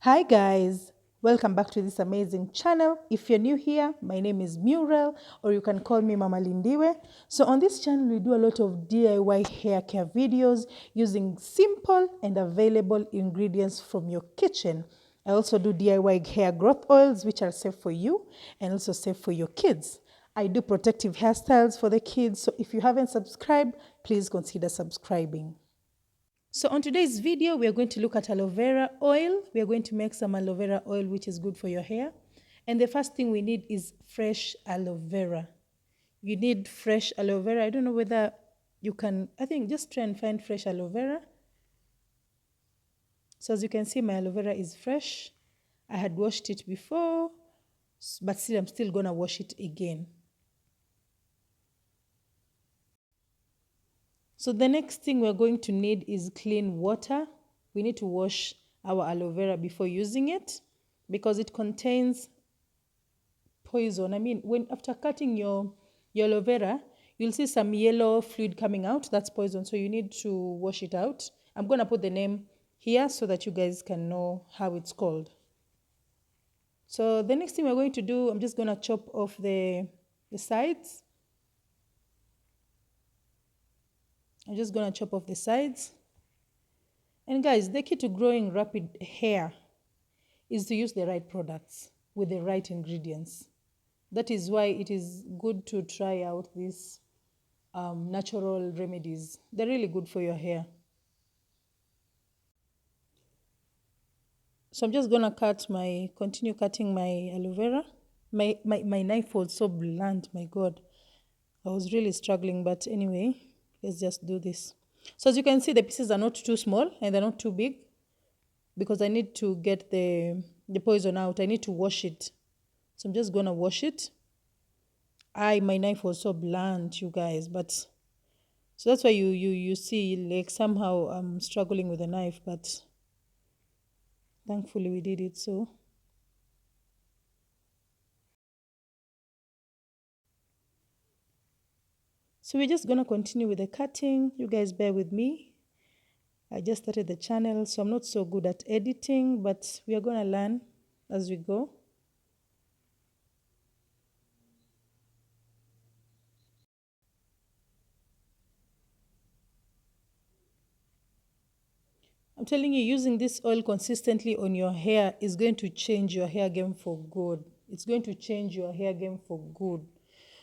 Hi guys, welcome back to this amazing channel. If you're new here, my name is Muriel, or you can call me Mama Lindiwe. So on this channel, we do a lot of DIY hair care videos using simple and available ingredients from your kitchen. I also do DIY hair growth oils, which are safe for you and also safe for your kids. I do protective hairstyles for the kids, so if you haven't subscribed, please consider subscribing. So on today's video, we are going to look at aloe vera oil. We are going to make some aloe vera oil, which is good for your hair. And the first thing we need is fresh aloe vera. You need fresh aloe vera. I don't know whether you can, I think just try and find fresh aloe vera. So as you can see, my aloe vera is fresh. I had washed it before, but still I'm still gonna wash it again. So the next thing we're going to need is clean water. We need to wash our aloe vera before using it because it contains poison. I mean, after cutting your aloe vera, you'll see some yellow fluid coming out. That's poison, so you need to wash it out. I'm going to put the name here so that you guys can know how it's called. So the next thing we're going to do, I'm just going to chop off the sides. I'm just going to chop off the sides. And guys, the key to growing rapid hair is to use the right products with the right ingredients. That is why it is good to try out these natural remedies. They're really good for your hair. So I'm just going to continue cutting my aloe vera. My knife was so blunt, my God. I was really struggling, but anyway, let's just do this. So as you can see, the pieces are not too small and they're not too big because I need to get the poison out. I need to wash it. So I'm just going to wash it. My knife was so blunt, you guys, but so that's why you see like somehow I'm struggling with the knife, but thankfully we did it. So we're just gonna continue with the cutting. You guys bear with me. I just started the channel, so I'm not so good at editing, but we are gonna learn as we go. I'm telling you, using this oil consistently on your hair is going to change your hair game for good. It's going to change your hair game for good.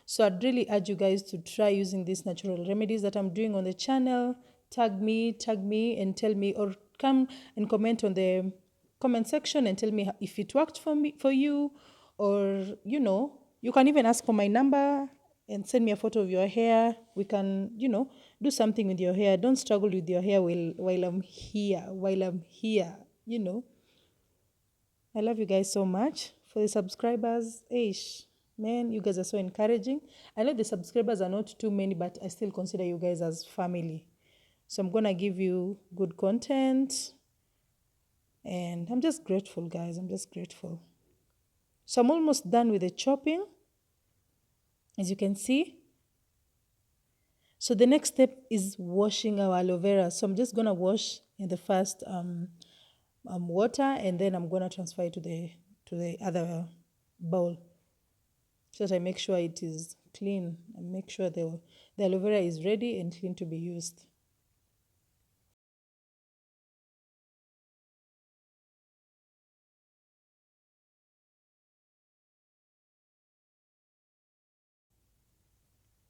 So I'd really urge you guys to try using these natural remedies that I'm doing on the channel. Tag me and tell me, or come and comment on the comment section and tell me if it worked for you, or you can even ask for my number and send me a photo of your hair. We can, do something with your hair. Don't struggle with your hair while I'm here, I love you guys so much. For the subscribers, man, you guys are so encouraging. I know the subscribers are not too many, but I still consider you guys as family. So I'm going to give you good content. And I'm just grateful, guys. I'm just grateful. So I'm almost done with the chopping, as you can see. So the next step is washing our aloe vera. So I'm just going to wash in the first water, and then I'm going to transfer it to the other bowl, so that I make sure it is clean and make sure the aloe vera is ready and clean to be used.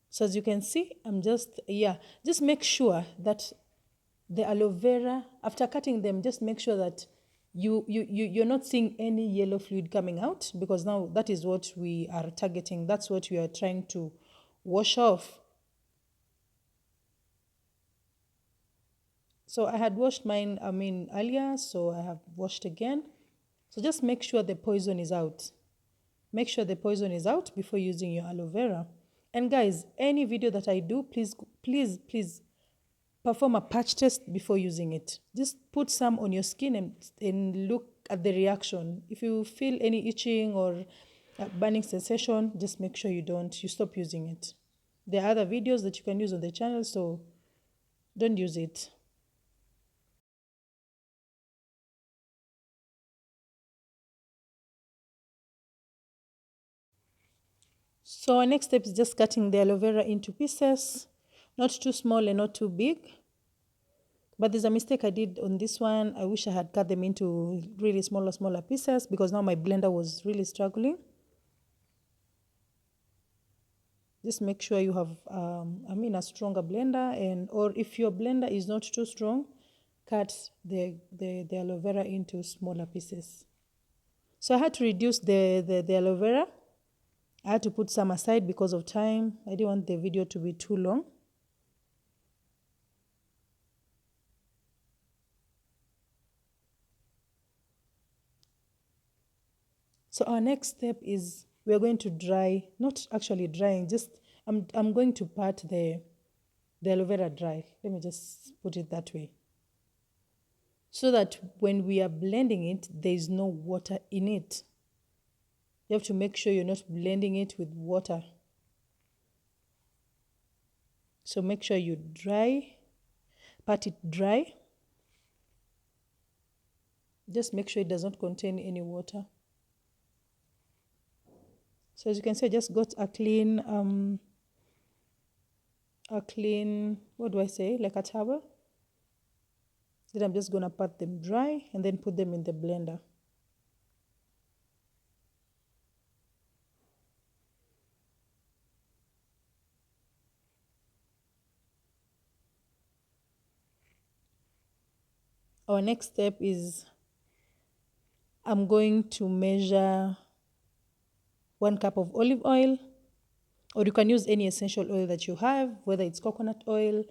So as you can see, I'm just make sure that the aloe vera, after cutting them, just make sure that you're not seeing any yellow fluid coming out, because now that is what we are targeting. That's what we are trying to wash off. So I had washed mine, earlier, so I have washed again. So just make sure the poison is out. Make sure the poison is out before using your aloe vera. And guys, any video that I do, please perform a patch test before using it. Just put some on your skin and look at the reaction. If you feel any itching or burning sensation, just make sure you stop using it. There are other videos that you can use on the channel, so don't use it. So our next step is just cutting the aloe vera into pieces, not too small and not too big. But there's a mistake I did on this one. I wish I had cut them into really smaller pieces, because now my blender was really struggling. Just make sure you have, a stronger blender, or if your blender is not too strong, cut the aloe vera into smaller pieces. So I had to reduce the aloe vera. I had to put some aside because of time. I didn't want the video to be too long. So our next step is we're going to dry, not actually drying, just I'm going to pat the aloe vera dry. Let me just put it that way. So that when we are blending it, there is no water in it. You have to make sure you're not blending it with water. So make sure you pat it dry. Just make sure it does not contain any water. So as you can see, I just got a clean, what do I say, like a towel. Then I'm just going to pat them dry and then put them in the blender. Our next step is I'm going to measure 1 cup of olive oil, or you can use any essential oil that you have, whether it's coconut oil.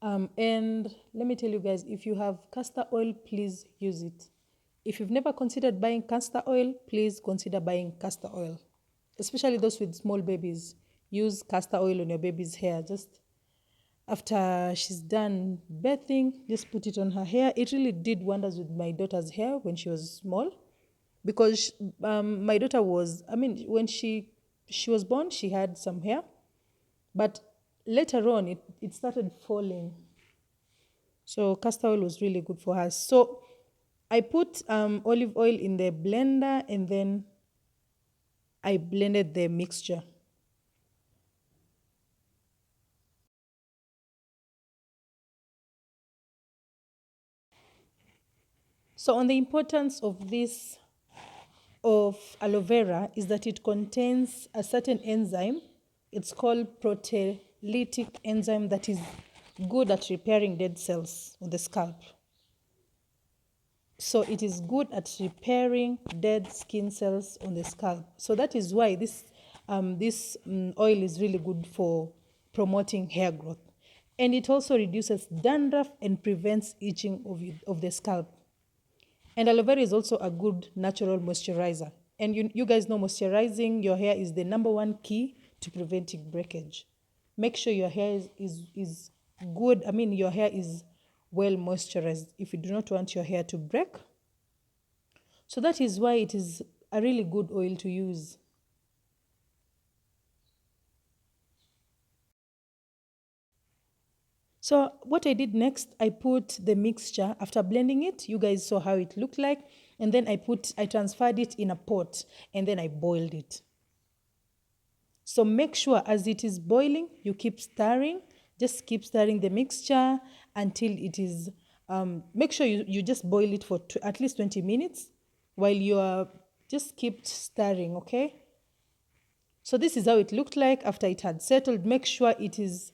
And let me tell you guys, if you have castor oil, please use it. If you've never considered buying castor oil, please consider buying castor oil. Especially those with small babies. Use castor oil on your baby's hair. Just after she's done bathing, just put it on her hair. It really did wonders with my daughter's hair when she was small. Because my daughter was, when she was born, she had some hair. But later on, it started falling. So castor oil was really good for her. So I put olive oil in the blender, and then I blended the mixture. So on the importance of this, of aloe vera, is that it contains a certain enzyme. It's called proteolytic enzyme that is good at repairing dead cells on the scalp. So it is good at repairing dead skin cells on the scalp. So that is why this oil is really good for promoting hair growth. And it also reduces dandruff and prevents itching of the scalp. And aloe vera is also a good natural moisturizer. And you guys know moisturizing your hair is the #1 key to preventing breakage. Make sure your hair is good. Your hair is well moisturized if you do not want your hair to break. So that is why it is a really good oil to use. So what I did next, I put the mixture, after blending it, you guys saw how it looked like, and then I transferred it in a pot, and then I boiled it. So make sure as it is boiling, you keep stirring. Just keep stirring the mixture until it is, make sure you just boil it for at least 20 minutes while you are, just keep stirring, okay? So this is how it looked like after it had settled. Make sure it is,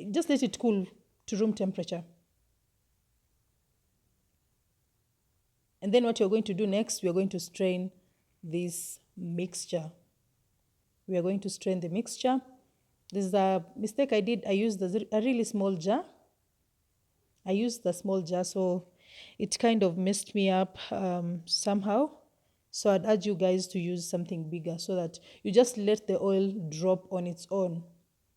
just let it cool to room temperature. And then what you're going to do next, we're going to strain this mixture. We are going to strain the mixture. This is a mistake I did. I used a really small jar. I used the small jar, so it kind of messed me up somehow. So I'd urge you guys to use something bigger so that you just let the oil drop on its own.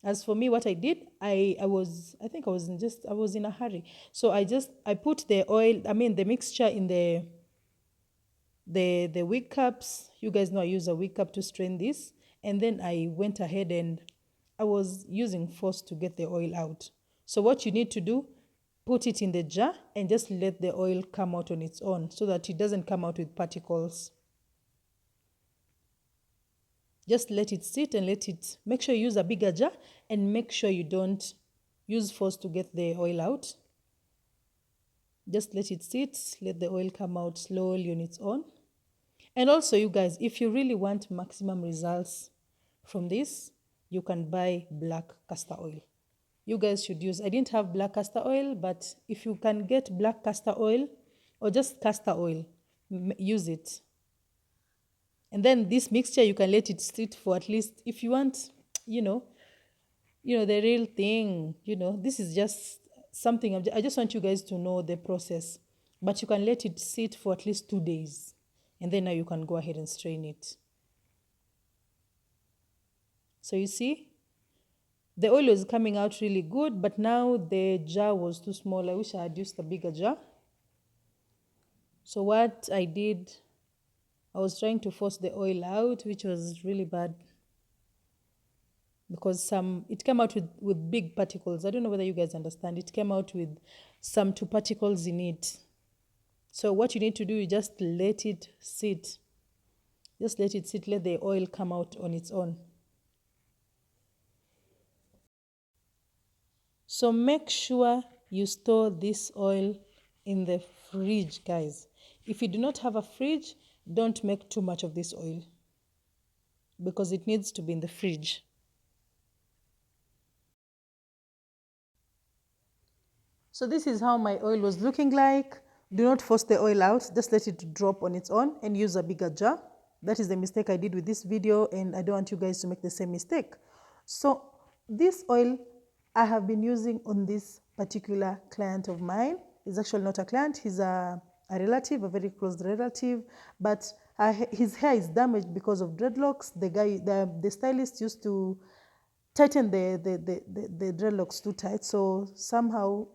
As for me, what I did, I was in a hurry. So I put the oil, the mixture in the wig cups. You guys know I use a wig cup to strain this. And then I went ahead and I was using force to get the oil out. So what you need to do, put it in the jar and just let the oil come out on its own so that it doesn't come out with particles. Just let it sit and make sure you use a bigger jar, and make sure you don't use force to get the oil out. Just let it sit, let the oil come out slowly on its own. And also, you guys, if you really want maximum results from this, you can buy black castor oil. You guys should use, I didn't have black castor oil, but if you can get black castor oil or just castor oil, use it. And then this mixture, you can let it sit for at least, if you want, the real thing, this is just something, I just want you guys to know the process. But you can let it sit for at least 2 days. And then now you can go ahead and strain it. So you see, the oil was coming out really good, but now the jar was too small. I wish I had used a bigger jar. So what I did, I was trying to force the oil out, which was really bad, because it came out with big particles. I don't know whether you guys understand. It came out with some 2 particles in it. So what you need to do is just let it sit. Just let it sit, let the oil come out on its own. So make sure you store this oil in the fridge, guys. If you do not have a fridge, don't make too much of this oil, because it needs to be in the fridge. So this is how my oil was looking like. Do not force the oil out, just let it drop on its own and use a bigger jar. That is the mistake I did with this video, and I don't want you guys to make the same mistake. So this oil I have been using on this particular client of mine. He's actually not a client, he's a relative, a very close relative, but his hair is damaged because of dreadlocks. The stylist used to tighten the dreadlocks too tight, so somehow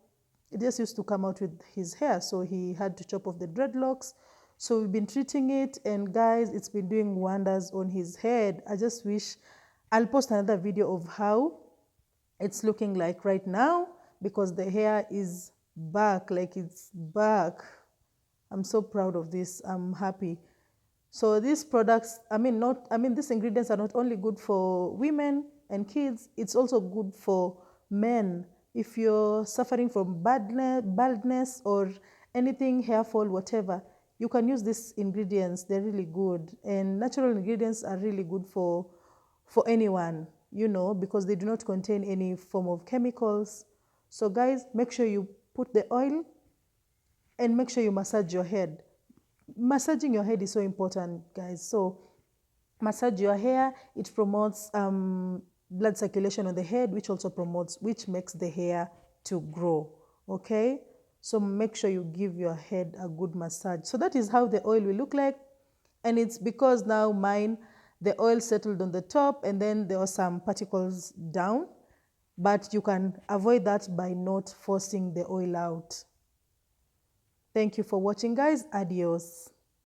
it just used to come out with his hair, so he had to chop off the dreadlocks. So we've been treating it, and guys, it's been doing wonders on his head. I just wish I'll post another video of how it's looking like right now, because the hair is back, like it's back. I'm so proud of this. I'm happy. So these products, these ingredients are not only good for women and kids, it's also good for men. If you're suffering from baldness or anything, hair fall, whatever, you can use these ingredients. They're really good. And natural ingredients are really good for anyone, because they do not contain any form of chemicals. So guys, make sure you put the oil and make sure you massage your head. Massaging your head is so important, guys. So massage your hair. It promotes blood circulation on the head, which makes the hair to grow. Okay, so make sure you give your head a good massage. So that is how the oil will look like. And it's because now the oil settled on the top, and then there were some particles down, but you can avoid that by not forcing the oil out. Thank you for watching, guys. Adios.